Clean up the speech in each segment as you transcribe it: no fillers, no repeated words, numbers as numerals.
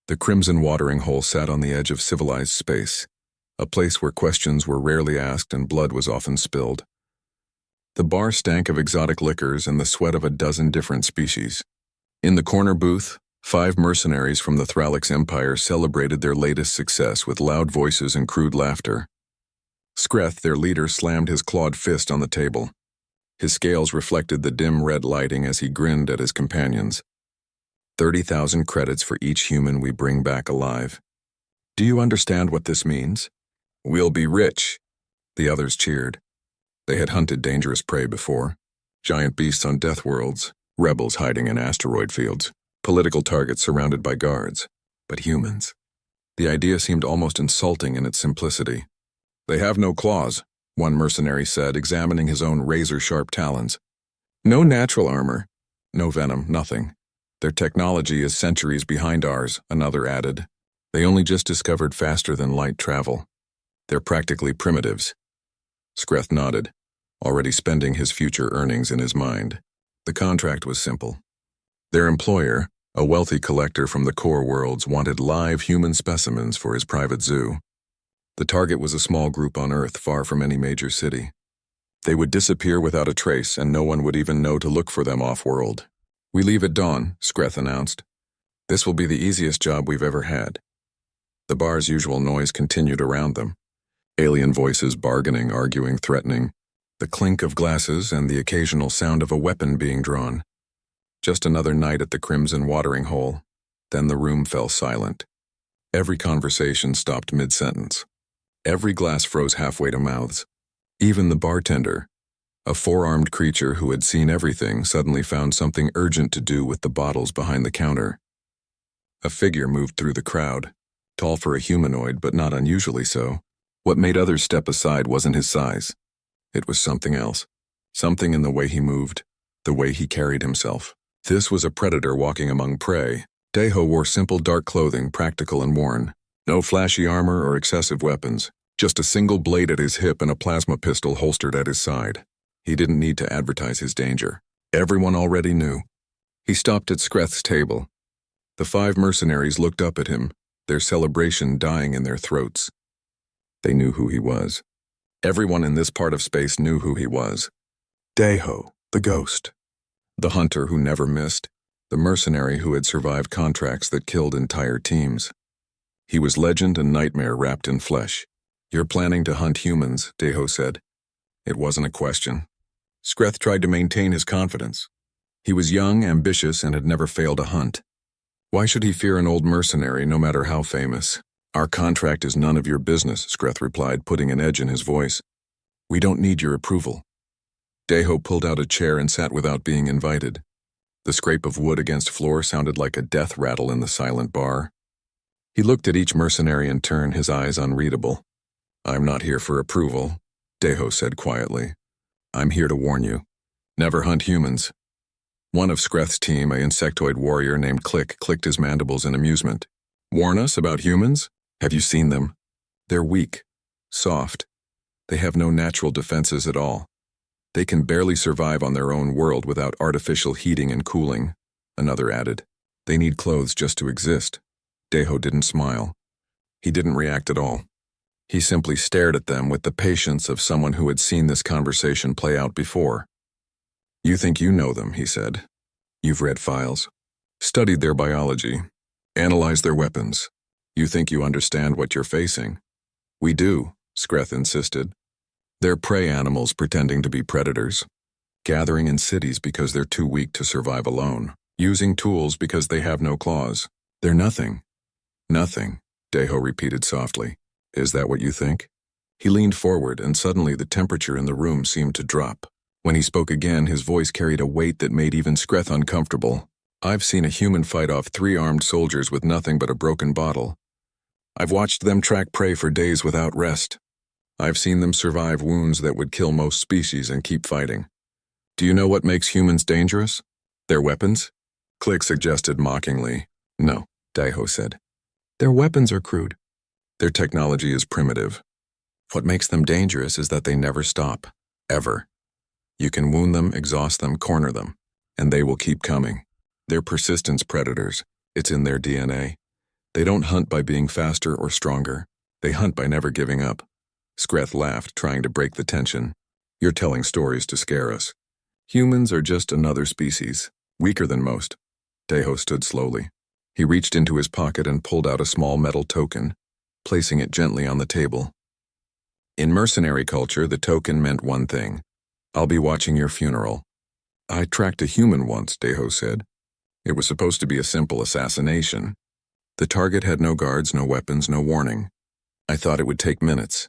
The crimson watering hole sat on the edge of civilized space, a place where questions were rarely asked and blood was often spilled. The bar stank of exotic liquors and the sweat of a dozen different species. In the corner booth, 5 mercenaries from the Thralix Empire celebrated their latest success with loud voices and crude laughter. Skreth, their leader, slammed his clawed fist on the table. His scales reflected the dim red lighting as he grinned at his companions. 30,000 credits for each human we bring back alive. Do you understand what this means? We'll be rich. The others cheered. They had hunted dangerous prey before. Giant beasts on death worlds, rebels hiding in asteroid fields, political targets surrounded by guards. But humans. The idea seemed almost insulting in its simplicity. They have no claws, one mercenary said, examining his own razor-sharp talons. No natural armor. No venom, nothing. Their technology is centuries behind ours, another added. They only just discovered faster-than-light travel. They're practically primitives. Skreth nodded, already spending his future earnings in his mind. The contract was simple. Their employer, a wealthy collector from the core worlds, wanted live human specimens for his private zoo. The target was a small group on Earth far from any major city. They would disappear without a trace, and no one would even know to look for them off-world. We leave at dawn, Skreth announced. This will be the easiest job we've ever had. The bar's usual noise continued around them. Alien voices bargaining, arguing, threatening. The clink of glasses and the occasional sound of a weapon being drawn. Just another night at the crimson watering hole. Then the room fell silent. Every conversation stopped mid-sentence. Every glass froze halfway to mouths. Even the bartender, a 4-armed creature who had seen everything, suddenly found something urgent to do with the bottles behind the counter. A figure moved through the crowd, tall for a humanoid but not unusually so. What made others step aside wasn't his size. It was something else. Something in the way he moved, the way he carried himself. This was a predator walking among prey. Deho wore simple dark clothing, practical and worn. No flashy armor or excessive weapons. Just a single blade at his hip and a plasma pistol holstered at his side. He didn't need to advertise his danger. Everyone already knew. He stopped at Skreth's table. The 5 mercenaries looked up at him, their celebration dying in their throats. They knew who he was. Everyone in this part of space knew who he was. Deho, the ghost. The hunter who never missed. The mercenary who had survived contracts that killed entire teams. He was legend and nightmare wrapped in flesh. You're planning to hunt humans, Deho said. It wasn't a question. Skreth tried to maintain his confidence. He was young, ambitious, and had never failed a hunt. Why should he fear an old mercenary, no matter how famous? Our contract is none of your business, Skreth replied, putting an edge in his voice. We don't need your approval. Deho pulled out a chair and sat without being invited. The scrape of wood against floor sounded like a death rattle in the silent bar. He looked at each mercenary in turn, his eyes unreadable. I'm not here for approval, Deho said quietly. I'm here to warn you. Never hunt humans. One of Skreth's team, an insectoid warrior named Click, clicked his mandibles in amusement. Warn us about humans? Have you seen them? They're weak, soft. They have no natural defenses at all. They can barely survive on their own world without artificial heating and cooling, another added. They need clothes just to exist. Deho didn't smile. He didn't react at all. He simply stared at them with the patience of someone who had seen this conversation play out before. You think you know them, he said. You've read files, studied their biology, analyzed their weapons. You think you understand what you're facing. We do, Skreth insisted. They're prey animals pretending to be predators, gathering in cities because they're too weak to survive alone, using tools because they have no claws. They're nothing. Nothing, Deho repeated softly. Is that what you think? He leaned forward, and suddenly the temperature in the room seemed to drop. When he spoke again, his voice carried a weight that made even Skreth uncomfortable. I've seen a human fight off 3 armed soldiers with nothing but a broken bottle. I've watched them track prey for days without rest. I've seen them survive wounds that would kill most species and keep fighting. Do you know what makes humans dangerous? Their weapons? Click suggested mockingly. No, Deho said. Their weapons are crude. Their technology is primitive. What makes them dangerous is that they never stop. Ever. You can wound them, exhaust them, corner them, and they will keep coming. They're persistence predators. It's in their DNA. They don't hunt by being faster or stronger. They hunt by never giving up. Skreth laughed, trying to break the tension. You're telling stories to scare us. Humans are just another species, weaker than most. Deho stood slowly. He reached into his pocket and pulled out a small metal token, placing it gently on the table. In mercenary culture, the token meant one thing. I'll be watching your funeral. I tracked a human once, Deho said. It was supposed to be a simple assassination. The target had no guards, no weapons, no warning. I thought it would take minutes.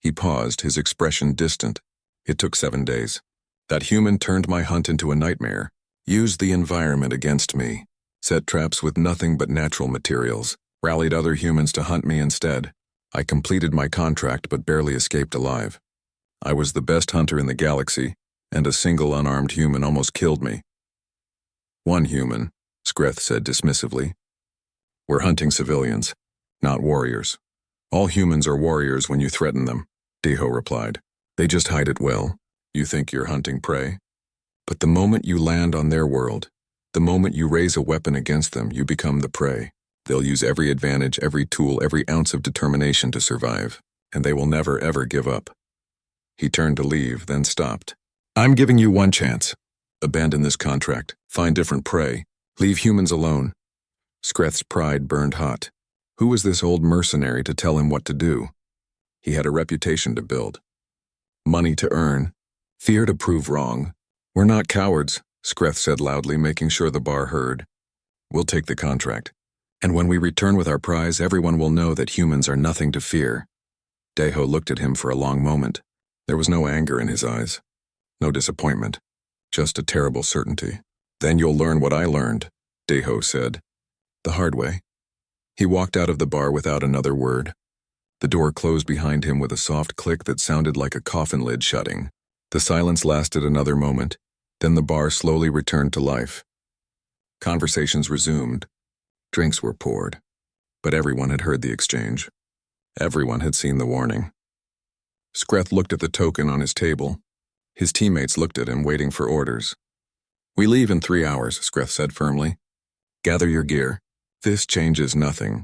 He paused, his expression distant. It took 7 days. That human turned my hunt into a nightmare, used the environment against me, set traps with nothing but natural materials, rallied other humans to hunt me instead. I completed my contract but barely escaped alive. I was the best hunter in the galaxy, and a single unarmed human almost killed me. One human, Skreth said dismissively. We're hunting civilians, not warriors. All humans are warriors when you threaten them, Deho replied. They just hide it well. You think you're hunting prey? But the moment you land on their world, the moment you raise a weapon against them, you become the prey. They'll use every advantage, every tool, every ounce of determination to survive, and they will never ever give up. He turned to leave, then stopped. I'm giving you one chance. Abandon this contract, find different prey, leave humans alone. Skreth's pride burned hot. Who was this old mercenary to tell him what to do? He had a reputation to build. Money to earn. Fear to prove wrong. We're not cowards, Skreth said loudly, making sure the bar heard. We'll take the contract. And when we return with our prize, everyone will know that humans are nothing to fear. Deho looked at him for a long moment. There was no anger in his eyes. No disappointment. Just a terrible certainty. Then you'll learn what I learned, Deho said. The hard way. He walked out of the bar without another word. The door closed behind him with a soft click that sounded like a coffin lid shutting. The silence lasted another moment, then the bar slowly returned to life. Conversations resumed. Drinks were poured. But everyone had heard the exchange. Everyone had seen the warning. Skreth looked at the token on his table. His teammates looked at him, waiting for orders. We leave in 3 hours, Skreth said firmly. Gather your gear. This changes nothing.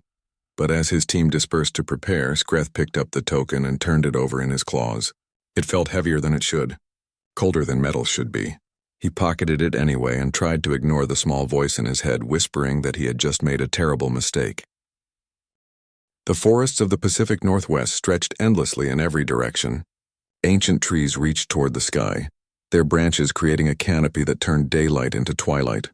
But as his team dispersed to prepare, Skreth picked up the token and turned it over in his claws. It felt heavier than it should, colder than metal should be. He pocketed it anyway and tried to ignore the small voice in his head whispering that he had just made a terrible mistake. The forests of the Pacific Northwest stretched endlessly in every direction. Ancient trees reached toward the sky, their branches creating a canopy that turned daylight into twilight.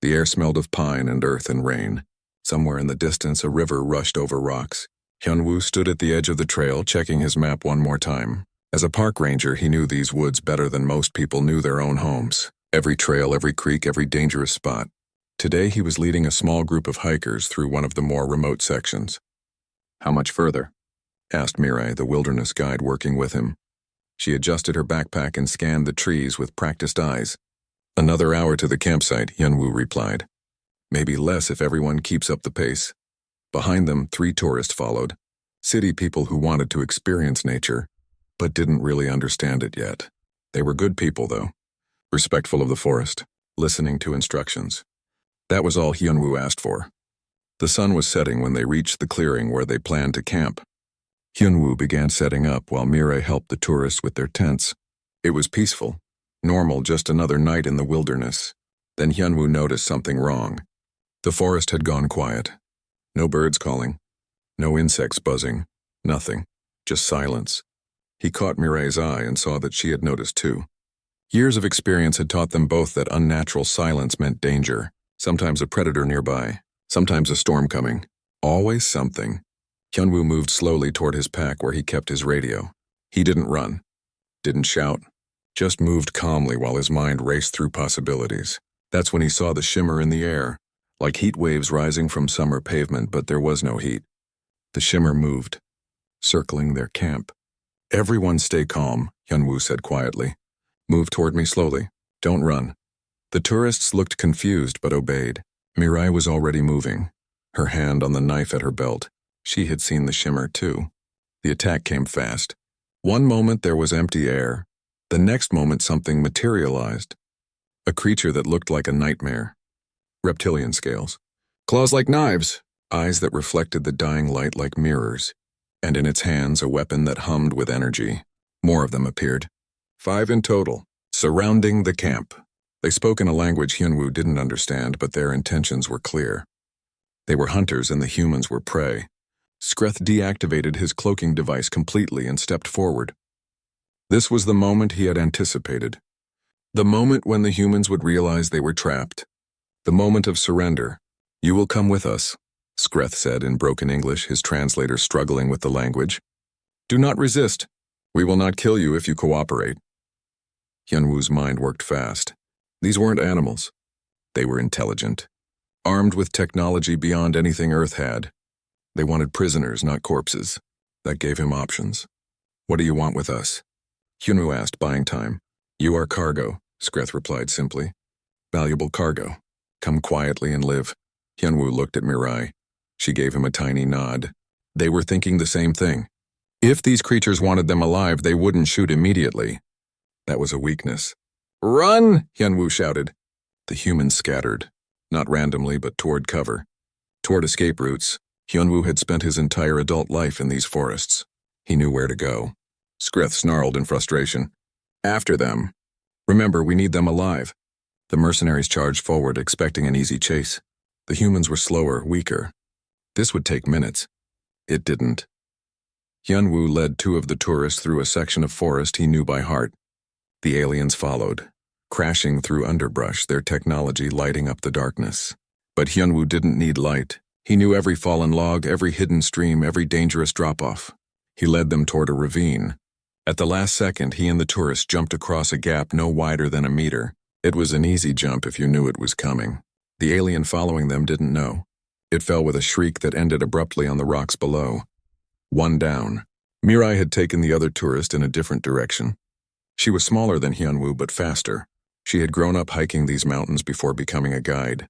The air smelled of pine and earth and rain. Somewhere in the distance, a river rushed over rocks. Hyunwoo stood at the edge of the trail, checking his map one more time. As a park ranger, he knew these woods better than most people knew their own homes. Every trail, every creek, every dangerous spot. Today, he was leading a small group of hikers through one of the more remote sections. How much further? Asked Mirai, the wilderness guide working with him. She adjusted her backpack and scanned the trees with practiced eyes. Another hour to the campsite, Hyunwoo replied. Maybe less if everyone keeps up the pace. Behind them, 3 tourists followed. City people who wanted to experience nature, but didn't really understand it yet. They were good people, though. Respectful of the forest, listening to instructions. That was all Hyunwoo asked for. The sun was setting when they reached the clearing where they planned to camp. Hyunwoo began setting up while Mirai helped the tourists with their tents. It was peaceful, normal, just another night in the wilderness. Then Hyunwoo noticed something wrong. The forest had gone quiet. No birds calling, no insects buzzing, nothing, just silence. He caught Mirai's eye and saw that she had noticed too. Years of experience had taught them both that unnatural silence meant danger, sometimes a predator nearby, sometimes a storm coming, always something. Hyunwoo moved slowly toward his pack where he kept his radio. He didn't run, didn't shout, just moved calmly while his mind raced through possibilities. That's when he saw the shimmer in the air, like heat waves rising from summer pavement, but there was no heat. The shimmer moved, circling their camp. Everyone stay calm, Hyunwoo said quietly. Move toward me slowly. Don't run. The tourists looked confused but obeyed. Mirai was already moving, her hand on the knife at her belt. She had seen the shimmer too. The attack came fast. One moment there was empty air. The next moment something materialized. A creature that looked like a nightmare. Reptilian scales. Claws like knives, eyes that reflected the dying light like mirrors, and in its hands a weapon that hummed with energy. More of them appeared. 5 in total, surrounding the camp. They spoke in a language Hyunwoo didn't understand, but their intentions were clear. They were hunters and the humans were prey. Skreth deactivated his cloaking device completely and stepped forward. This was the moment he had anticipated. The moment when the humans would realize they were trapped. The moment of surrender. "You will come with us," Skreth said in broken English, his translator struggling with the language. "Do not resist. We will not kill you if you cooperate." Hyunwoo's mind worked fast. These weren't animals. They were intelligent, armed with technology beyond anything Earth had. They wanted prisoners, not corpses. That gave him options. "What do you want with us?" Hyunwoo asked, buying time. "You are cargo," Skreth replied simply. "Valuable cargo. Come quietly and live." Hyunwoo looked at Mirai. She gave him a tiny nod. They were thinking the same thing. If these creatures wanted them alive, they wouldn't shoot immediately. That was a weakness. "Run!" Hyunwoo shouted. The humans scattered, not randomly but toward cover. Toward escape routes. Hyunwoo had spent his entire adult life in these forests. He knew where to go. Skreth snarled in frustration. "After them. Remember, we need them alive." The mercenaries charged forward, expecting an easy chase. The humans were slower, weaker. This would take minutes. It didn't. Hyunwoo led 2 of the tourists through a section of forest he knew by heart. The aliens followed, crashing through underbrush, their technology lighting up the darkness. But Hyunwoo didn't need light. He knew every fallen log, every hidden stream, every dangerous drop-off. He led them toward a ravine. At the last second, he and the tourists jumped across a gap no wider than a meter. It was an easy jump if you knew it was coming. The alien following them didn't know. It fell with a shriek that ended abruptly on the rocks below. 1 down. Mirai had taken the other tourist in a different direction. She was smaller than Hyunwoo but faster. She had grown up hiking these mountains before becoming a guide.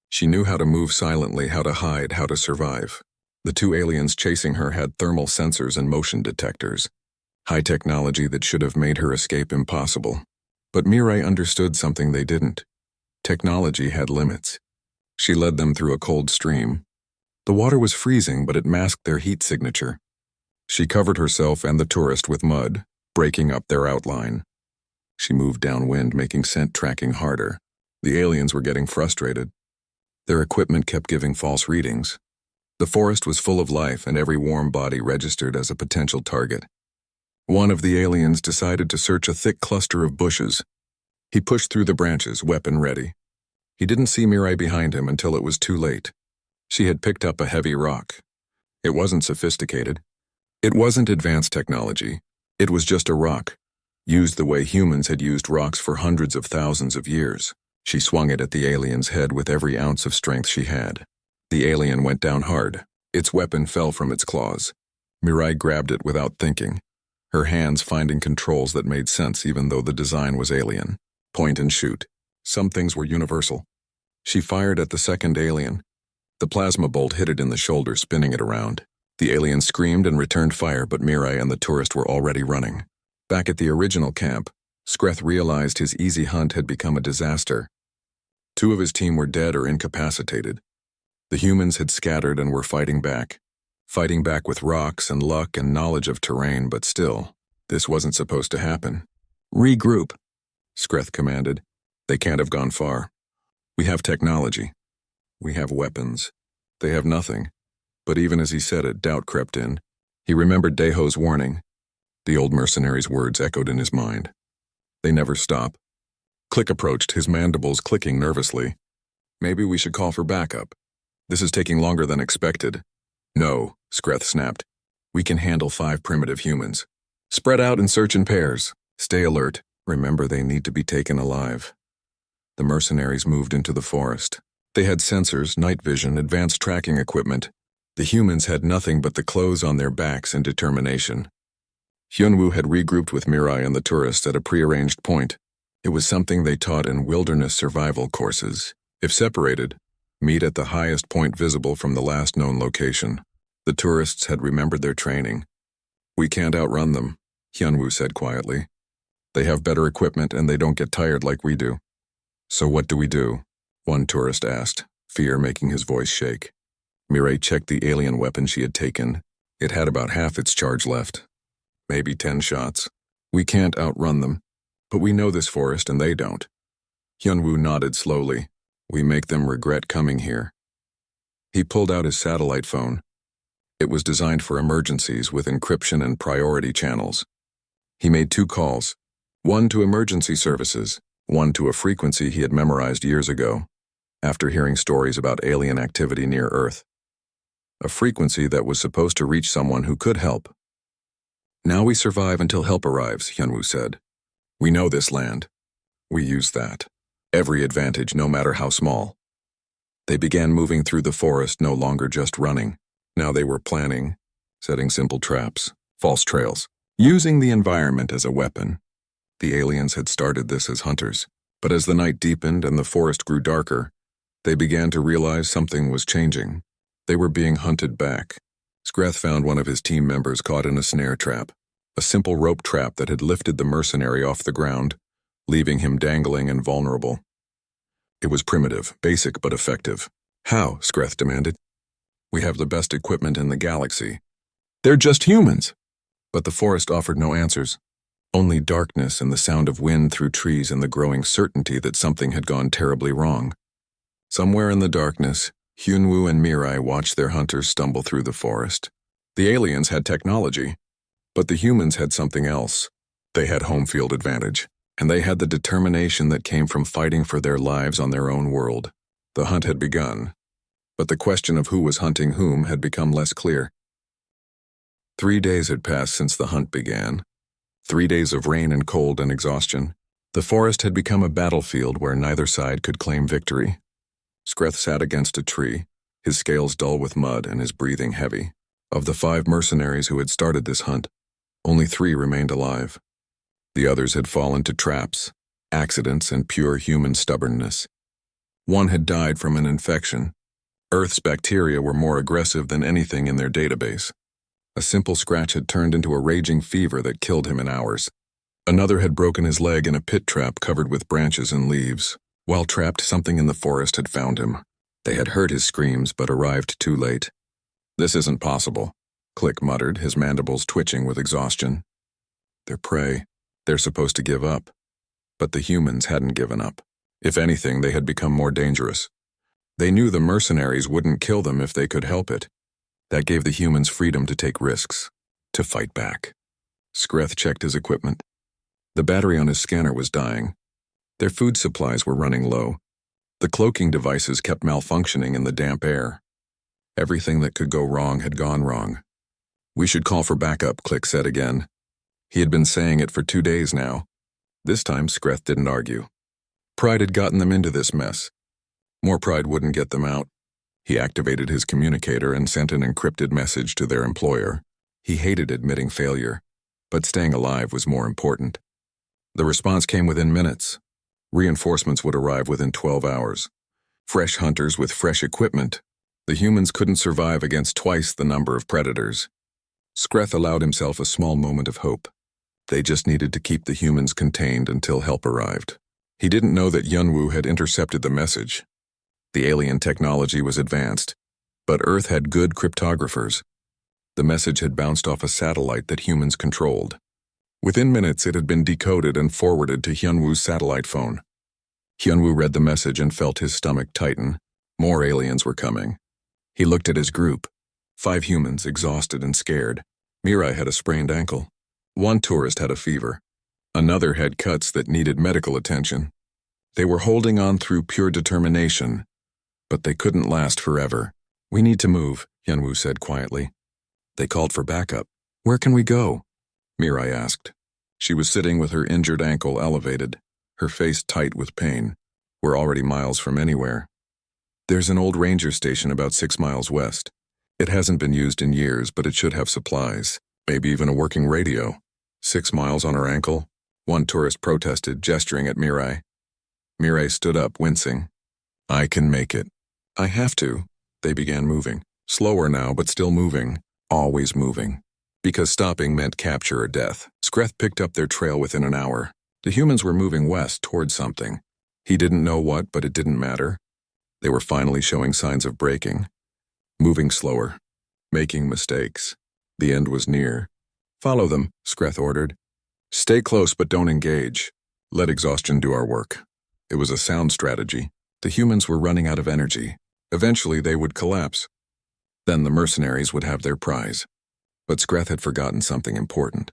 She knew how to move silently, how to hide, how to survive. The 2 aliens chasing her had thermal sensors and motion detectors. High technology that should have made her escape impossible. But Mirai understood something they didn't. Technology had limits. She led them through a cold stream. The water was freezing, but it masked their heat signature. She covered herself and the tourist with mud, breaking up their outline. She moved downwind, making scent tracking harder. The aliens were getting frustrated. Their equipment kept giving false readings. The forest was full of life, and every warm body registered as a potential target. One of the aliens decided to search a thick cluster of bushes. He pushed through the branches, weapon ready. He didn't see Mirai behind him until it was too late. She had picked up a heavy rock. It wasn't sophisticated. It wasn't advanced technology. It was just a rock, used the way humans had used rocks for hundreds of thousands of years. She swung it at the alien's head with every ounce of strength she had. The alien went down hard. Its weapon fell from its claws. Mirai grabbed it without thinking, her hands finding controls that made sense even though the design was alien. Point and shoot. Some things were universal. She fired at the second alien. The plasma bolt hit it in the shoulder, spinning it around. The alien screamed and returned fire, but Mirai and the tourist were already running. Back at the original camp, Skreth realized his easy hunt had become a disaster. 2 of his team were dead or incapacitated. The humans had scattered and were fighting back with rocks and luck and knowledge of terrain, but still, this wasn't supposed to happen. "Regroup," Skreth commanded. "They can't have gone far. We have technology. We have weapons. They have nothing." But even as he said it, doubt crept in. He remembered Daeho's warning. The old mercenary's words echoed in his mind. They never stop. Click approached, his mandibles clicking nervously. "Maybe we should call for backup. This is taking longer than expected." "No," Skreth snapped. "We can handle 5 primitive humans. Spread out and search in pairs. Stay alert. Remember, they need to be taken alive." The mercenaries moved into the forest. They had sensors, night vision, advanced tracking equipment. The humans had nothing but the clothes on their backs and determination. Hyunwoo had regrouped with Mirai and the tourists at a prearranged point. It was something they taught in wilderness survival courses. If separated, meet at the highest point visible from the last known location. The tourists had remembered their training. "We can't outrun them," Hyunwoo said quietly. "They have better equipment and they don't get tired like we do." "So what do we do?" one tourist asked, fear making his voice shake. Mirai checked the alien weapon she had taken. It had about half its charge left. Maybe 10 shots. We can't outrun them. But we know this forest and they don't. Hyunwoo nodded slowly. We make them regret coming here. He pulled out his satellite phone. It was designed for emergencies with encryption and priority channels. He made 2 calls, one to emergency services, one to a frequency he had memorized years ago, after hearing stories about alien activity near Earth. A frequency that was supposed to reach someone who could help. Now we survive until help arrives, Hyunwoo said. We know this land. We use that. Every advantage, no matter how small. They began moving through the forest, no longer just running. Now they were planning, setting simple traps, false trails, using the environment as a weapon. The aliens had started this as hunters, but as the night deepened and the forest grew darker, they began to realize something was changing. They were being hunted back. Skreth found one of his team members caught in a snare trap, a simple rope trap that had lifted the mercenary off the ground, leaving him dangling and vulnerable. It was primitive, basic but effective. How? Skreth demanded. We have the best equipment in the galaxy. They're just humans. But the forest offered no answers. Only darkness and the sound of wind through trees and the growing certainty that something had gone terribly wrong. Somewhere in the darkness, Hyunwoo and Mirai watched their hunters stumble through the forest. The aliens had technology, but the humans had something else. They had home field advantage, and they had the determination that came from fighting for their lives on their own world. The hunt had begun, but the question of who was hunting whom had become less clear. 3 days had passed since the hunt began. 3 days of rain and cold and exhaustion. The forest had become a battlefield where neither side could claim victory. Skreth sat against a tree, his scales dull with mud and his breathing heavy. Of the 5 mercenaries who had started this hunt, only 3 remained alive. The others had fallen to traps, accidents, and pure human stubbornness. One had died from an infection. Earth's bacteria were more aggressive than anything in their database. A simple scratch had turned into a raging fever that killed him in hours. Another had broken his leg in a pit trap covered with branches and leaves. While trapped, something in the forest had found him. They had heard his screams but arrived too late. This isn't possible, Click muttered, his mandibles twitching with exhaustion. They're prey. They're supposed to give up. But the humans hadn't given up. If anything, they had become more dangerous. They knew the mercenaries wouldn't kill them if they could help it. That gave the humans freedom to take risks, to fight back. Skreth checked his equipment. The battery on his scanner was dying. Their food supplies were running low. The cloaking devices kept malfunctioning in the damp air. Everything that could go wrong had gone wrong. We should call for backup, Click said again. He had been saying it for 2 days now. This time, Skreth didn't argue. Pride had gotten them into this mess. More pride wouldn't get them out. He activated his communicator and sent an encrypted message to their employer. He hated admitting failure, but staying alive was more important. The response came within minutes. Reinforcements would arrive within 12 hours. Fresh hunters with fresh equipment. The humans couldn't survive against twice the number of predators. Skreth allowed himself a small moment of hope. They just needed to keep the humans contained until help arrived. He didn't know that Hyunwoo had intercepted the message. The alien technology was advanced, but Earth had good cryptographers. The message had bounced off a satellite that humans controlled. Within minutes, it had been decoded and forwarded to Hyunwoo's satellite phone. Hyunwoo read the message and felt his stomach tighten. More aliens were coming. He looked at his group. 5 humans, exhausted and scared. Mirai had a sprained ankle. 1 tourist had a fever. Another had cuts that needed medical attention. They were holding on through pure determination, but they couldn't last forever. We need to move, Hyunwoo said quietly. They called for backup. Where can we go? Mirai asked. She was sitting with her injured ankle elevated, her face tight with pain. We're already miles from anywhere. There's an old ranger station about 6 miles west. It hasn't been used in years, but it should have supplies, maybe even a working radio. 6 miles on her ankle? 1 tourist protested, gesturing at Mirai. Mirai stood up, wincing. I can make it. I have to. They began moving. Slower now, but still moving. Always moving. Because stopping meant capture or death. Skreth picked up their trail within an hour. The humans were moving west toward something. He didn't know what, but it didn't matter. They were finally showing signs of breaking. moving slower, making mistakes. The end was near. "Follow them," Skreth ordered. "Stay close but don't engage. Let exhaustion do our work." It was a sound strategy. The humans were running out of energy. Eventually they would collapse. Then the mercenaries would have their prize. But Skreth had forgotten something important.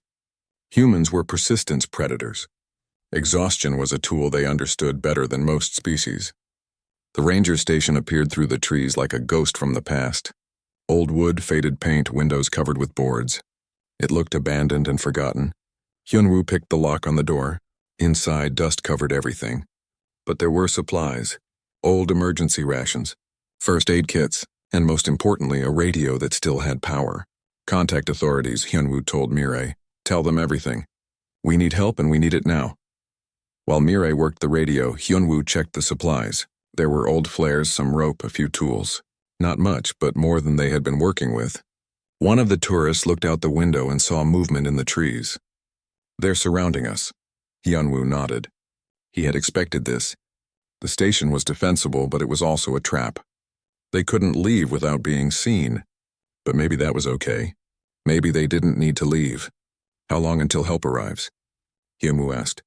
Humans were persistence predators. Exhaustion was a tool they understood better than most species. The ranger station appeared through the trees like a ghost from the past. Old wood, faded paint, windows covered with boards. It looked abandoned and forgotten. Hyunwoo picked the lock on the door. Inside, dust covered everything. But there were supplies. Old emergency rations, first aid kits, and most importantly, a radio that still had power. "Contact authorities," Hyunwoo told Mirai. "Tell them everything. We need help and we need it now." While Mirai worked the radio, Hyunwoo checked the supplies. There were old flares, some rope, a few tools. Not much, but more than they had been working with. One of the tourists looked out the window and saw movement in the trees. "They're surrounding us." Hyunwoo nodded. He had expected this. The station was defensible, but it was also a trap. They couldn't leave without being seen. But maybe that was okay. Maybe they didn't need to leave. "How long until help arrives?" Hyunwoo asked.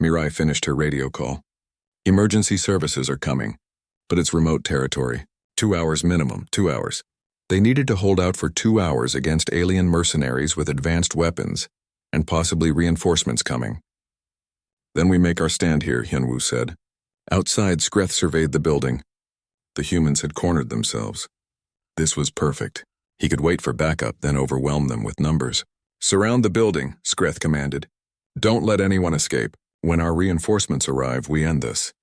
Mirai finished her radio call. "Emergency services are coming, but it's remote territory. 2 hours minimum, 2 hours. They needed to hold out for 2 hours against alien mercenaries with advanced weapons, and possibly reinforcements coming." "Then we make our stand here," Hyunwoo said. Outside, Skreth surveyed the building. The humans had cornered themselves. This was perfect. He could wait for backup, then overwhelm them with numbers. "Surround the building," Skreth commanded. "Don't let anyone escape. When our reinforcements arrive, we end this."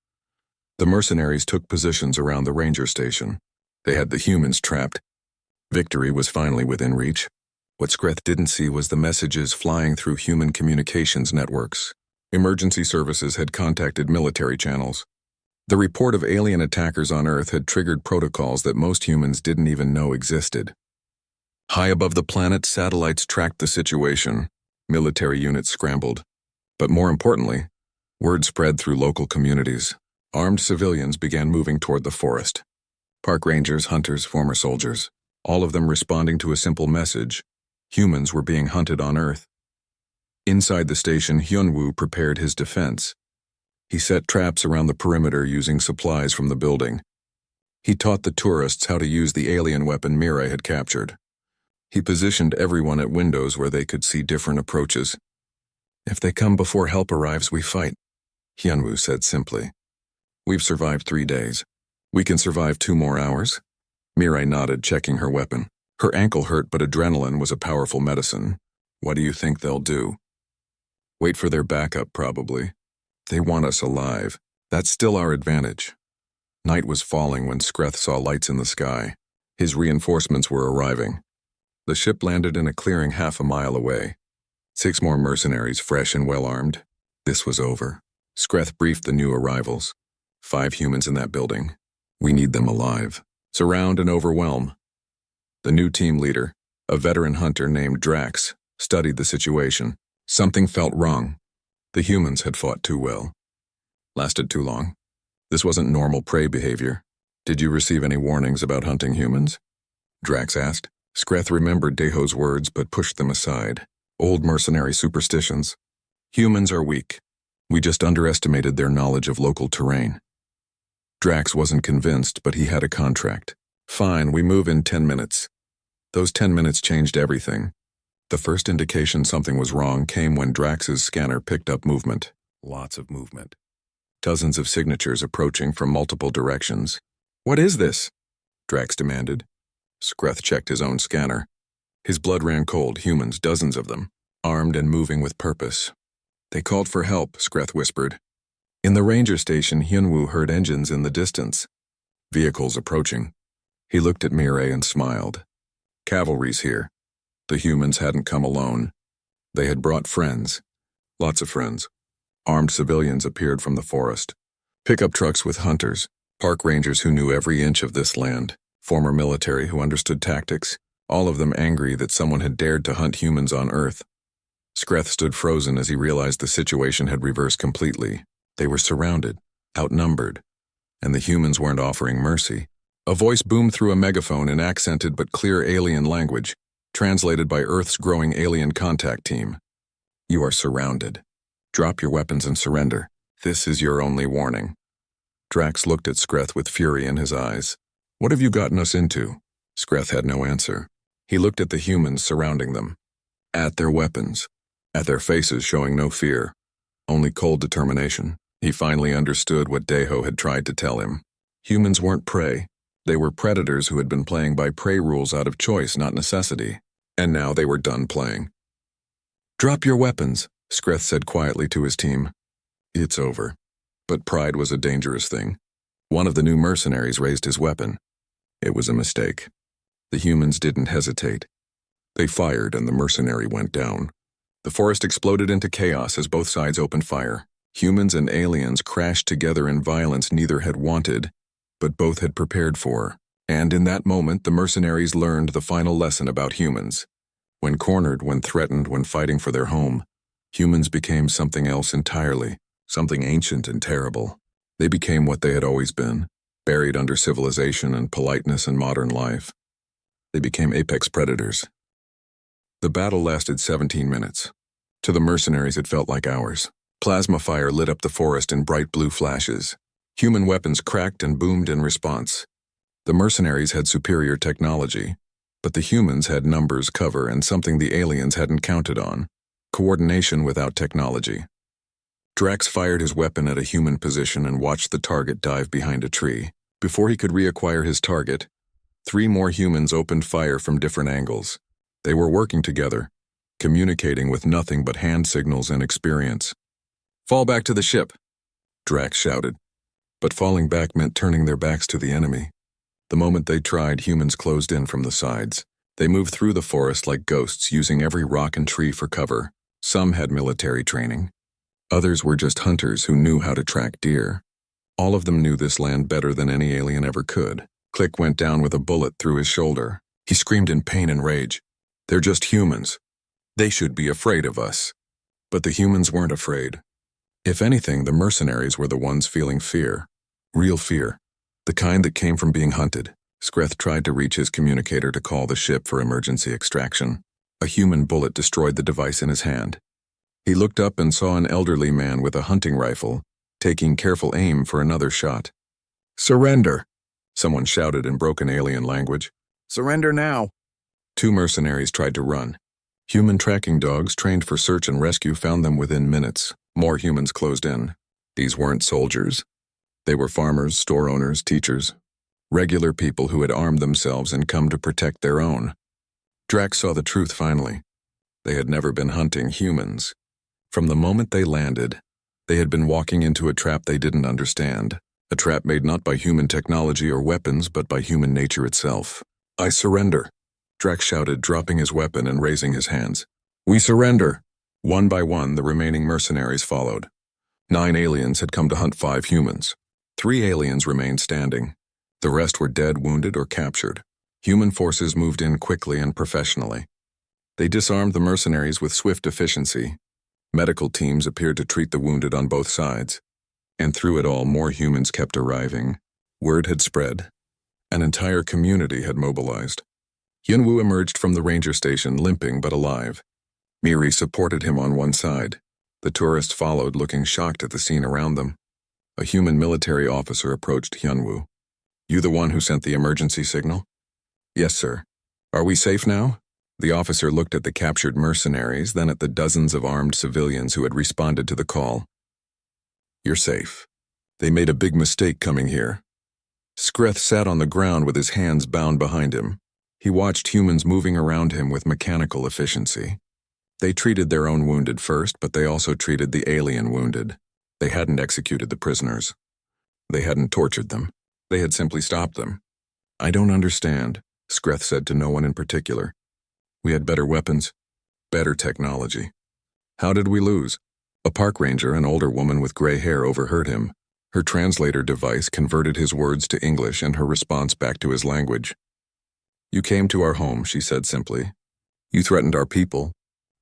The mercenaries took positions around the ranger station. They had the humans trapped. Victory was finally within reach. What Skreth didn't see was the messages flying through human communications networks. Emergency services had contacted military channels. The report of alien attackers on Earth had triggered protocols that most humans didn't even know existed. High above the planet, satellites tracked the situation. Military units scrambled. But more importantly, word spread through local communities. Armed civilians began moving toward the forest. Park rangers, hunters, former soldiers, all of them responding to a simple message: humans were being hunted on Earth. Inside the station, Hyunwoo prepared his defense. He set traps around the perimeter using supplies from the building. He taught the tourists how to use the alien weapon Mirai had captured. He positioned everyone at windows where they could see different approaches. "If they come before help arrives, we fight," Hyunwoo said simply. "We've survived 3 days. We can survive 2 more hours." Mirai nodded, checking her weapon. Her ankle hurt, but adrenaline was a powerful medicine. "What do you think they'll do?" "Wait for their backup, probably. They want us alive. That's still our advantage." Night was falling when Skreth saw lights in the sky. His reinforcements were arriving. The ship landed in a clearing half a mile away. 6 more mercenaries, fresh and well-armed. This was over. Skreth briefed the new arrivals. 5 humans in that building. We need them alive. Surround and overwhelm. The new team leader, a veteran hunter named Drax, studied the situation. Something felt wrong. The humans had fought too well. Lasted too long. This wasn't normal prey behavior. "Did you receive any warnings about hunting humans?" Drax asked. Skreth remembered Daho's words but pushed them aside. Old mercenary superstitions. "Humans are weak. We just underestimated their knowledge of local terrain." Drax wasn't convinced, but he had a contract. "Fine, we move in 10 minutes. Those 10 minutes changed everything. The first indication something was wrong came when Drax's scanner picked up movement. Lots of movement. Dozens of signatures approaching from multiple directions. "What is this?" Drax demanded. Skreth checked his own scanner. His blood ran cold. Humans, dozens of them, armed and moving with purpose. "They called for help," Skreth whispered. In the ranger station, Hyunwoo heard engines in the distance. Vehicles approaching. He looked at Mirai and smiled. "Cavalry's here." The humans hadn't come alone. They had brought friends. Lots of friends. Armed civilians appeared from the forest. Pickup trucks with hunters. Park rangers who knew every inch of this land. Former military who understood tactics. All of them angry that someone had dared to hunt humans on Earth. Skreth stood frozen as he realized the situation had reversed completely. They were surrounded, outnumbered, and the humans weren't offering mercy. A voice boomed through a megaphone in accented but clear alien language, translated by Earth's growing alien contact team. You are surrounded. Drop your weapons and surrender. This is your only warning. Drax looked at Skreth with fury in his eyes. What have you gotten us into? Skreth had no answer. He looked at the humans surrounding them. At their weapons. At their faces showing no fear. Only cold determination. He finally understood what Deho had tried to tell him. Humans weren't prey. They were predators who had been playing by prey rules out of choice, not necessity. And now they were done playing. Drop your weapons, Skreth said quietly to his team. It's over. But pride was a dangerous thing. One of the new mercenaries raised his weapon. It was a mistake. The humans didn't hesitate. They fired and the mercenary went down. The forest exploded into chaos as both sides opened fire. Humans and aliens crashed together in violence neither had wanted, but both had prepared for. And in that moment, the mercenaries learned the final lesson about humans. When cornered, when threatened, when fighting for their home, humans became something else entirely, something ancient and terrible. They became what they had always been, buried under civilization and politeness and modern life. They became apex predators. The battle lasted 17 minutes. To the mercenaries, it felt like hours. Plasma fire lit up the forest in bright blue flashes. Human weapons cracked and boomed in response. The mercenaries had superior technology, but the humans had numbers, cover, and something the aliens hadn't counted on: coordination without technology. Drax fired his weapon at a human position and watched the target dive behind a tree. Before he could reacquire his target, 3 more humans opened fire from different angles. They were working together, communicating with nothing but hand signals and experience. Fall back to the ship, Drax shouted. But falling back meant turning their backs to the enemy. The moment they tried, humans closed in from the sides. They moved through the forest like ghosts, using every rock and tree for cover. Some had military training. Others were just hunters who knew how to track deer. All of them knew this land better than any alien ever could. Click went down with a bullet through his shoulder. He screamed in pain and rage. They're just humans. They should be afraid of us. But the humans weren't afraid. If anything, the mercenaries were the ones feeling fear. Real fear. The kind that came from being hunted. Skreth tried to reach his communicator to call the ship for emergency extraction. A human bullet destroyed the device in his hand. He looked up and saw an elderly man with a hunting rifle, taking careful aim for another shot. Surrender! Someone shouted in broken alien language. Surrender now! 2 mercenaries tried to run. Human tracking dogs trained for search and rescue found them within minutes. More humans closed in. These weren't soldiers. They were farmers, store owners, teachers. Regular people who had armed themselves and come to protect their own. Drax saw the truth finally. They had never been hunting humans. From the moment they landed, they had been walking into a trap they didn't understand. A trap made not by human technology or weapons, but by human nature itself. I surrender, Drax shouted, dropping his weapon and raising his hands. We surrender! One by one, the remaining mercenaries followed. 9 aliens had come to hunt 5 humans. 3 aliens remained standing. The rest were dead, wounded, or captured. Human forces moved in quickly and professionally. They disarmed the mercenaries with swift efficiency. Medical teams appeared to treat the wounded on both sides. And through it all, more humans kept arriving. Word had spread. An entire community had mobilized. Yunwu emerged from the ranger station, limping but alive. Miri supported him on one side. The tourists followed, looking shocked at the scene around them. A human military officer approached Hyunwoo. You the one who sent the emergency signal? Yes, sir. Are we safe now? The officer looked at the captured mercenaries, then at the dozens of armed civilians who had responded to the call. You're safe. They made a big mistake coming here. Skreth sat on the ground with his hands bound behind him. He watched humans moving around him with mechanical efficiency. They treated their own wounded first, but they also treated the alien wounded. They hadn't executed the prisoners. They hadn't tortured them. They had simply stopped them. I don't understand, Skreth said to no one in particular. We had better weapons, better technology. How did we lose? A park ranger, an older woman with gray hair, overheard him. Her translator device converted his words to English and her response back to his language. You came to our home, she said simply. You threatened our people.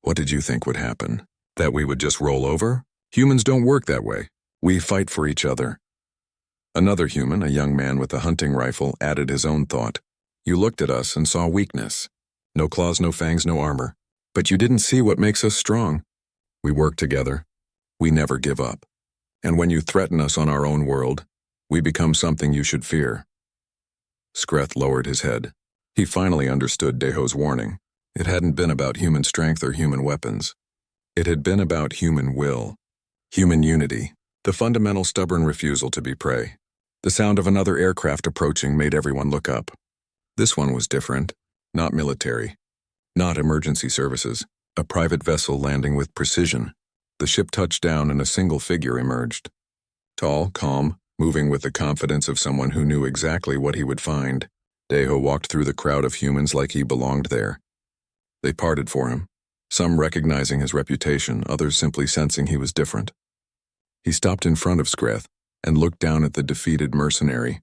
What did you think would happen? That we would just roll over? Humans don't work that way. We fight for each other. Another human, a young man with a hunting rifle, added his own thought. You looked at us and saw weakness. No claws, no fangs, no armor. But you didn't see what makes us strong. We work together. We never give up. And when you threaten us on our own world, we become something you should fear. Skreth lowered his head. He finally understood Deho's warning. It hadn't been about human strength or human weapons. It had been about human will, human unity, the fundamental stubborn refusal to be prey. The sound of another aircraft approaching made everyone look up. This one was different, not military, not emergency services, a private vessel landing with precision. The ship touched down and a single figure emerged. Tall, calm, moving with the confidence of someone who knew exactly what he would find. Deho walked through the crowd of humans like he belonged there. They parted for him, some recognizing his reputation, others simply sensing he was different. He stopped in front of Skreth and looked down at the defeated mercenary.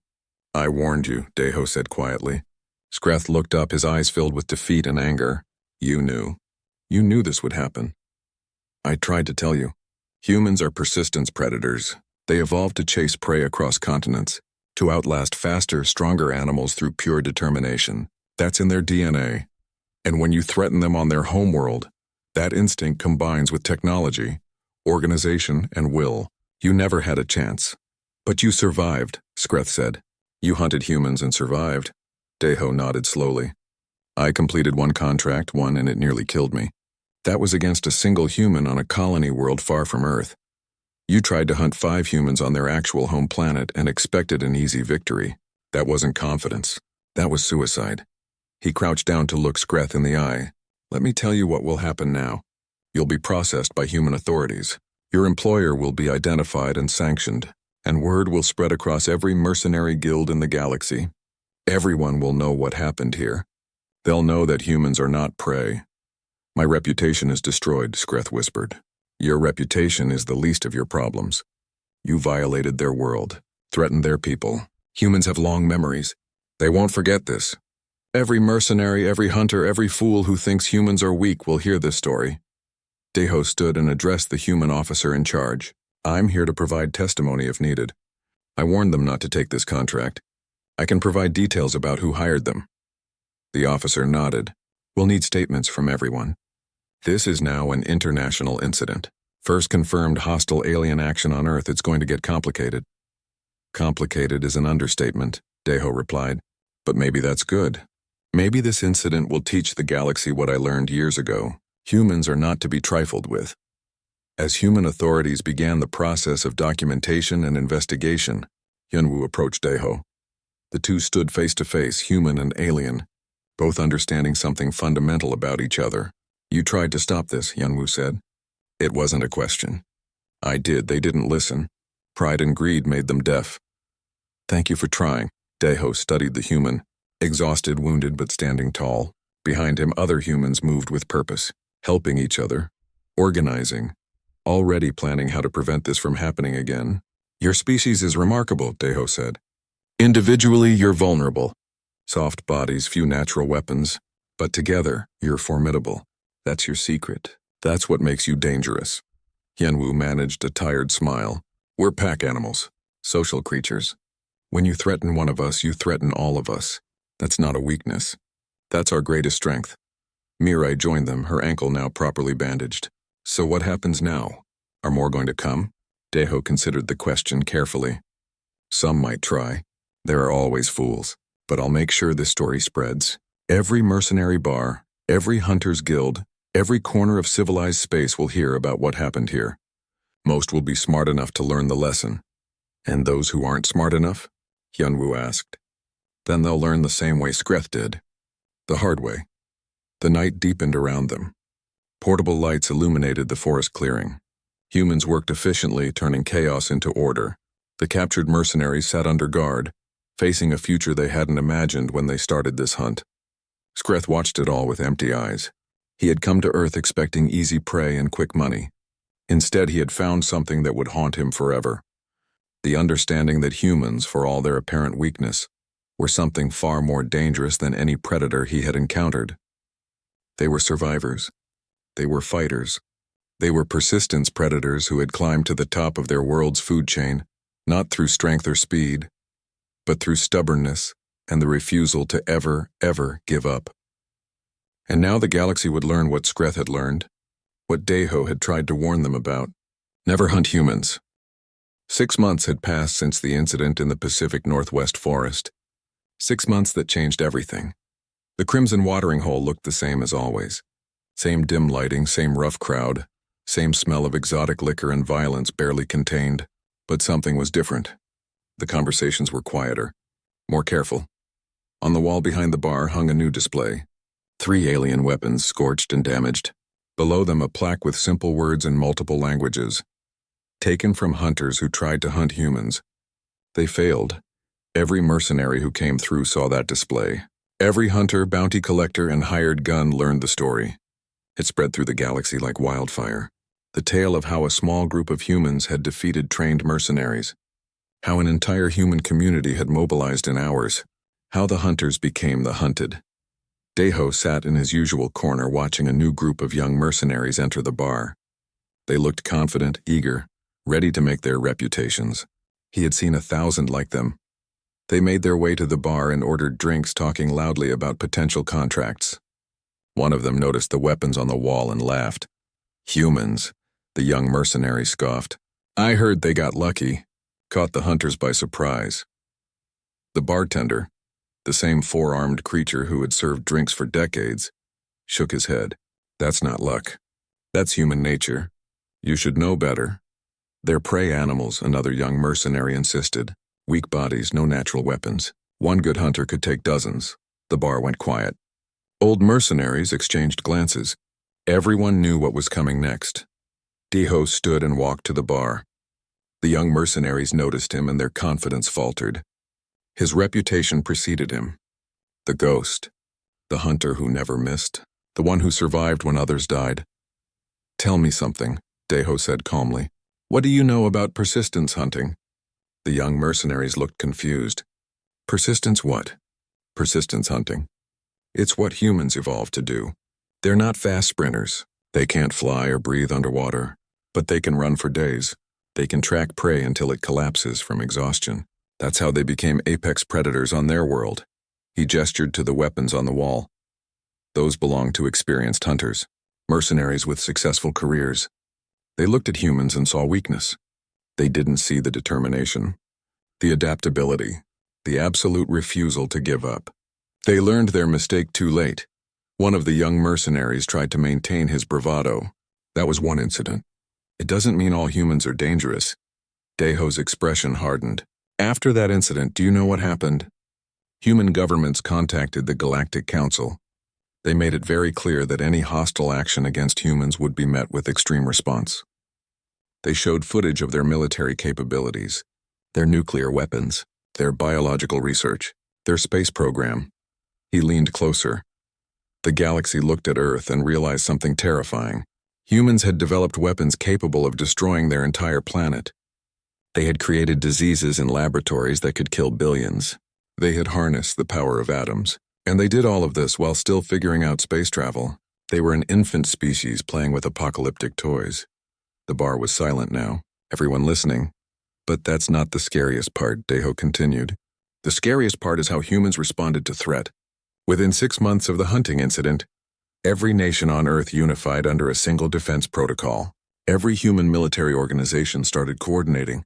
I warned you, Deho said quietly. Skreth looked up, his eyes filled with defeat and anger. You knew. You knew this would happen. I tried to tell you. Humans are persistence predators. They evolved to chase prey across continents, to outlast faster, stronger animals through pure determination. That's in their DNA. And when you threaten them on their homeworld, that instinct combines with technology, organization, and will. You never had a chance. But you survived, Skreth said. You hunted humans and survived. Deho nodded slowly. I completed one contract, and it nearly killed me. That was against a single human on a colony world far from Earth. You tried to hunt 5 humans on their actual home planet and expected an easy victory. That wasn't confidence. That was suicide. He crouched down to look Skreth in the eye. Let me tell you what will happen now. You'll be processed by human authorities. Your employer will be identified and sanctioned, and word will spread across every mercenary guild in the galaxy. Everyone will know what happened here. They'll know that humans are not prey. My reputation is destroyed, Skreth whispered. Your reputation is the least of your problems. You violated their world, threatened their people. Humans have long memories. They won't forget this. Every mercenary, every hunter, every fool who thinks humans are weak will hear this story. Deho stood and addressed the human officer in charge. I'm here to provide testimony if needed. I warned them not to take this contract. I can provide details about who hired them. The officer nodded. We'll need statements from everyone. This is now an international incident. First confirmed hostile alien action on Earth, it's going to get complicated. Complicated is an understatement, Deho replied. But maybe that's good. Maybe this incident will teach the galaxy what I learned years ago. Humans are not to be trifled with. As human authorities began the process of documentation and investigation, Yunwu approached Deho. The two stood face to face, human and alien, both understanding something fundamental about each other. You tried to stop this, Yunwu said. It wasn't a question. I did. They didn't listen. Pride and greed made them deaf. Thank you for trying. Deho studied the human, exhausted, wounded, but standing tall. Behind him, other humans moved with purpose, helping each other, organizing, already planning how to prevent this from happening again. Your species is remarkable, Deho said. Individually, you're vulnerable. Soft bodies, few natural weapons, but together, you're formidable. That's your secret. That's what makes you dangerous. Yunwu managed a tired smile. We're pack animals, social creatures. When you threaten one of us, you threaten all of us. That's not a weakness. That's our greatest strength. Mirai joined them, her ankle now properly bandaged. So what happens now? Are more going to come? Deho considered the question carefully. Some might try. There are always fools. But I'll make sure this story spreads. Every mercenary bar, every hunter's guild, every corner of civilized space will hear about what happened here. Most will be smart enough to learn the lesson. And those who aren't smart enough? Yunwu asked. Then they'll learn the same way Skreth did. The hard way. The night deepened around them. Portable lights illuminated the forest clearing. Humans worked efficiently, turning chaos into order. The captured mercenaries sat under guard, facing a future they hadn't imagined when they started this hunt. Skreth watched it all with empty eyes. He had come to Earth expecting easy prey and quick money. Instead, he had found something that would haunt him forever. The understanding that humans, for all their apparent weakness, were something far more dangerous than any predator he had encountered. They were survivors. They were fighters. They were persistence predators who had climbed to the top of their world's food chain, not through strength or speed, but through stubbornness and the refusal to ever give up. And now the galaxy would learn what Skreth had learned, what Deho had tried to warn them about. Never hunt humans. 6 months had passed since the incident in the Pacific Northwest forest. 6 months that changed everything. The Crimson watering hole looked the same as always. Same dim lighting, same rough crowd, same smell of exotic liquor and violence barely contained. But something was different. The conversations were quieter, more careful. On the wall behind the bar hung a new display. 3 alien weapons, scorched and damaged. Below them a plaque with simple words in multiple languages. Taken from hunters who tried to hunt humans. They failed. Every mercenary who came through saw that display. Every hunter, bounty collector, and hired gun learned the story. It spread through the galaxy like wildfire. The tale of how a small group of humans had defeated trained mercenaries. How an entire human community had mobilized in hours. How the hunters became the hunted. Deho sat in his usual corner watching a new group of young mercenaries enter the bar. They looked confident, eager, ready to make their reputations. He had seen 1,000 like them. They made their way to the bar and ordered drinks, talking loudly about potential contracts. One of them noticed the weapons on the wall and laughed. Humans, the young mercenary scoffed. I heard they got lucky, caught the hunters by surprise. The bartender, the same 4-armed creature who had served drinks for decades, shook his head. That's not luck. That's human nature. You should know better. They're prey animals, another young mercenary insisted. Weak bodies, no natural weapons. One good hunter could take dozens. The bar went quiet. Old mercenaries exchanged glances. Everyone knew what was coming next. Deho stood and walked to the bar. The young mercenaries noticed him and their confidence faltered. His reputation preceded him. The ghost. The hunter who never missed. The one who survived when others died. Tell me something, Deho said calmly. What do you know about persistence hunting? The young mercenaries looked confused. Persistence what? Persistence hunting. It's what humans evolved to do. They're not fast sprinters. They can't fly or breathe underwater, but they can run for days. They can track prey until it collapses from exhaustion. That's how they became apex predators on their world. He gestured to the weapons on the wall. Those belonged to experienced hunters, mercenaries with successful careers. They looked at humans and saw weakness. They didn't see the determination, the adaptability, the absolute refusal to give up. They learned their mistake too late. One of the young mercenaries tried to maintain his bravado. That was one incident. It doesn't mean all humans are dangerous. Deho's expression hardened. After that incident, do you know what happened? Human governments contacted the Galactic Council. They made it very clear that any hostile action against humans would be met with extreme response. They showed footage of their military capabilities, their nuclear weapons, their biological research, their space program. He leaned closer. The galaxy looked at Earth and realized something terrifying. Humans had developed weapons capable of destroying their entire planet. They had created diseases in laboratories that could kill billions. They had harnessed the power of atoms. And they did all of this while still figuring out space travel. They were an infant species playing with apocalyptic toys. The bar was silent now, everyone listening. But that's not the scariest part, Deho continued. The scariest part is how humans responded to threat. Within 6 months of the hunting incident, every nation on Earth unified under a single defense protocol. Every human military organization started coordinating.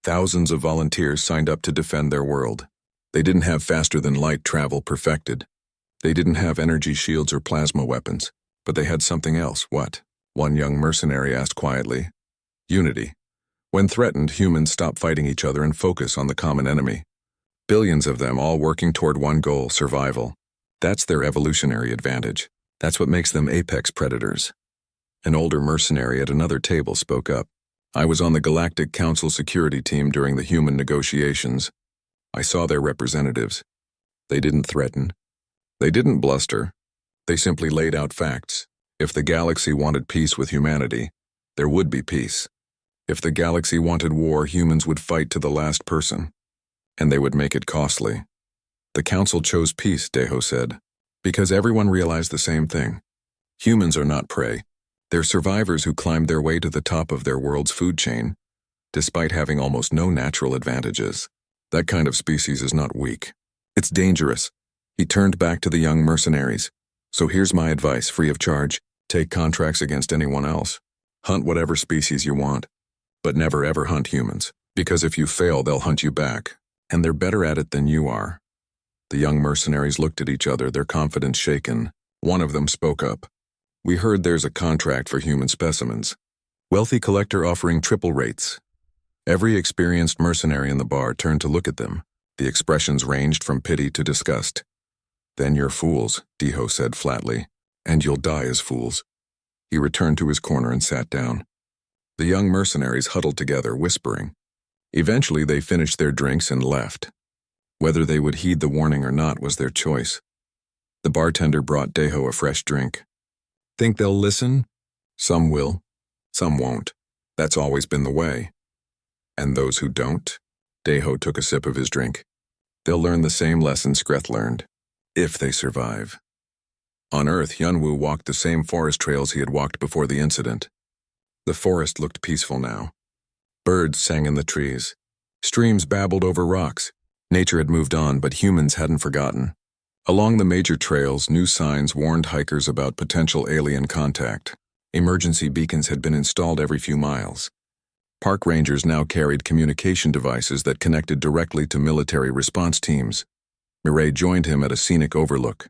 Thousands of volunteers signed up to defend their world. They didn't have faster-than-light travel perfected. They didn't have energy shields or plasma weapons. But they had something else. What? One young mercenary asked quietly. Unity. When threatened, humans stop fighting each other and focus on the common enemy. Billions of them all working toward one goal, survival. That's their evolutionary advantage. That's what makes them apex predators. An older mercenary at another table spoke up. I was on the Galactic Council security team during the human negotiations. I saw their representatives. They didn't threaten. They didn't bluster. They simply laid out facts. If the galaxy wanted peace with humanity, there would be peace. If the galaxy wanted war, humans would fight to the last person. And they would make it costly. The council chose peace, Deho said, because everyone realized the same thing. Humans are not prey. They're survivors who climbed their way to the top of their world's food chain. despite having almost no natural advantages. That kind of species is not weak. It's dangerous. He turned back to the young mercenaries. So here's my advice, free of charge. Take contracts against anyone else. Hunt whatever species you want. But never ever hunt humans, because if you fail, they'll hunt you back. And they're better at it than you are. The young mercenaries looked at each other, their confidence shaken. One of them spoke up. We heard there's a contract for human specimens. Wealthy collector offering triple rates. Every experienced mercenary in the bar turned to look at them. The expressions ranged from pity to disgust. Then you're fools, Deho said flatly, and you'll die as fools. He returned to his corner and sat down. The young mercenaries huddled together, whispering. Eventually they finished their drinks and left. Whether they would heed the warning or not was their choice. The bartender brought Deho a fresh drink. Think they'll listen? Some will. Some won't. That's always been the way. And those who don't? Deho took a sip of his drink. They'll learn the same lesson Skreth learned. If they survive. On Earth, Yunwu walked the same forest trails he had walked before the incident. The forest looked peaceful now. Birds sang in the trees. Streams babbled over rocks. Nature had moved on, but humans hadn't forgotten. Along the major trails, new signs warned hikers about potential alien contact. Emergency beacons had been installed every few miles. Park rangers now carried communication devices that connected directly to military response teams. Mireille joined him at a scenic overlook.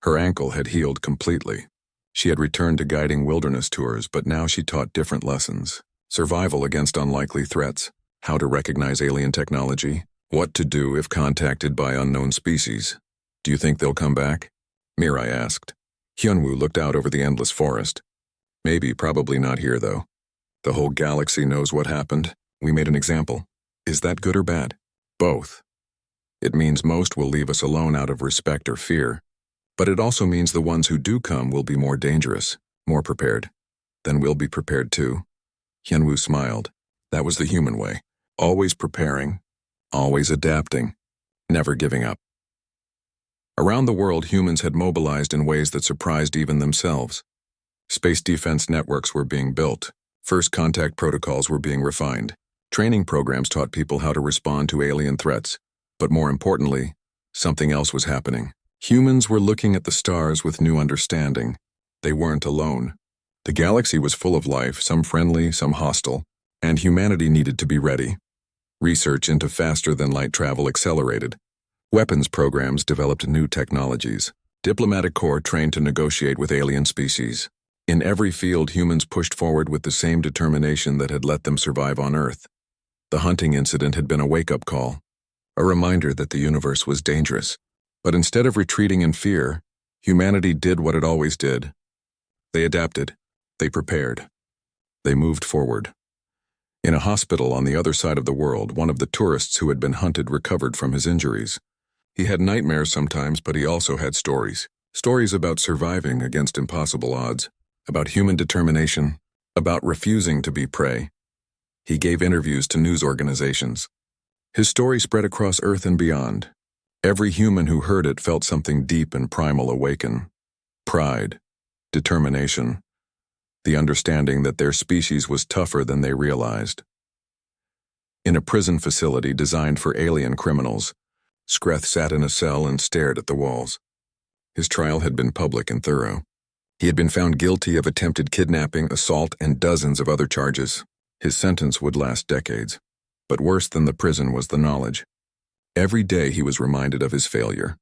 Her ankle had healed completely. She had returned to guiding wilderness tours, but now she taught different lessons. Survival against unlikely threats, how to recognize alien technology, what to do if contacted by unknown species. Do you think they'll come back? Mirai asked. Hyunwoo looked out over the endless forest. Maybe, probably not here, though. The whole galaxy knows what happened. We made an example. Is that good or bad? Both. It means most will leave us alone out of respect or fear. But it also means the ones who do come will be more dangerous, more prepared. Then we'll be prepared too. Hyunwoo smiled. That was the human way. Always preparing, always adapting, never giving up. Around the world, humans had mobilized in ways that surprised even themselves. Space defense networks were being built. First contact protocols were being refined. Training programs taught people how to respond to alien threats. But more importantly, something else was happening. Humans were looking at the stars with new understanding. They weren't alone. The galaxy was full of life, some friendly, some hostile, and humanity needed to be ready. Research into faster-than-light travel accelerated. Weapons programs developed new technologies. Diplomatic corps trained to negotiate with alien species. In every field, humans pushed forward with the same determination that had let them survive on Earth. The hunting incident had been a wake-up call, a reminder that the universe was dangerous. But instead of retreating in fear, humanity did what it always did. They adapted. They prepared. They moved forward. In a hospital on the other side of the world, one of the tourists who had been hunted recovered from his injuries. He had nightmares sometimes, but he also had stories. Stories about surviving against impossible odds, about human determination, about refusing to be prey. He gave interviews to news organizations. His story spread across Earth and beyond. Every human who heard it felt something deep and primal awaken. Pride, determination, the understanding that their species was tougher than they realized. In a prison facility designed for alien criminals, Skreth sat in a cell and stared at the walls. His trial had been public and thorough. He had been found guilty of attempted kidnapping, assault, and dozens of other charges. His sentence would last decades. But worse than the prison was the knowledge. Every day he was reminded of his failure.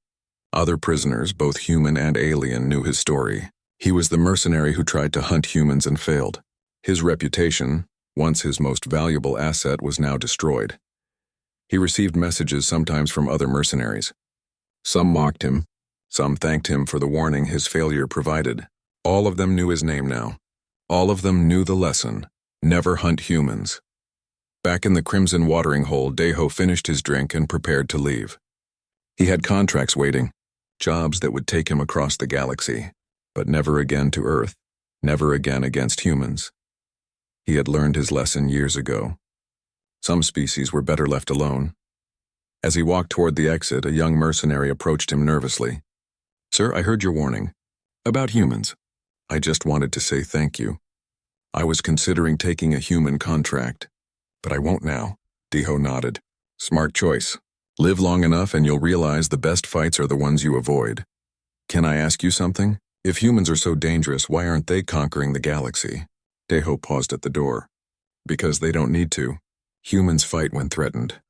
Other prisoners, both human and alien, knew his story. He was the mercenary who tried to hunt humans and failed. His reputation, once his most valuable asset, was now destroyed. He received messages sometimes from other mercenaries. Some mocked him. Some thanked him for the warning his failure provided. All of them knew his name now. All of them knew the lesson. Never hunt humans. Back in the crimson watering hole, Deho finished his drink and prepared to leave. He had contracts waiting, jobs that would take him across the galaxy, but never again to Earth, never again against humans. He had learned his lesson years ago. Some species were better left alone. As he walked toward the exit, a young mercenary approached him nervously. "Sir, I heard your warning. About humans. I just wanted to say thank you. I was considering taking a human contract. But I won't now. Deho nodded. Smart choice. Live long enough and you'll realize the best fights are the ones you avoid. Can I ask you something? If humans are so dangerous, why aren't they conquering the galaxy? Deho paused at the door. Because they don't need to. Humans fight when threatened.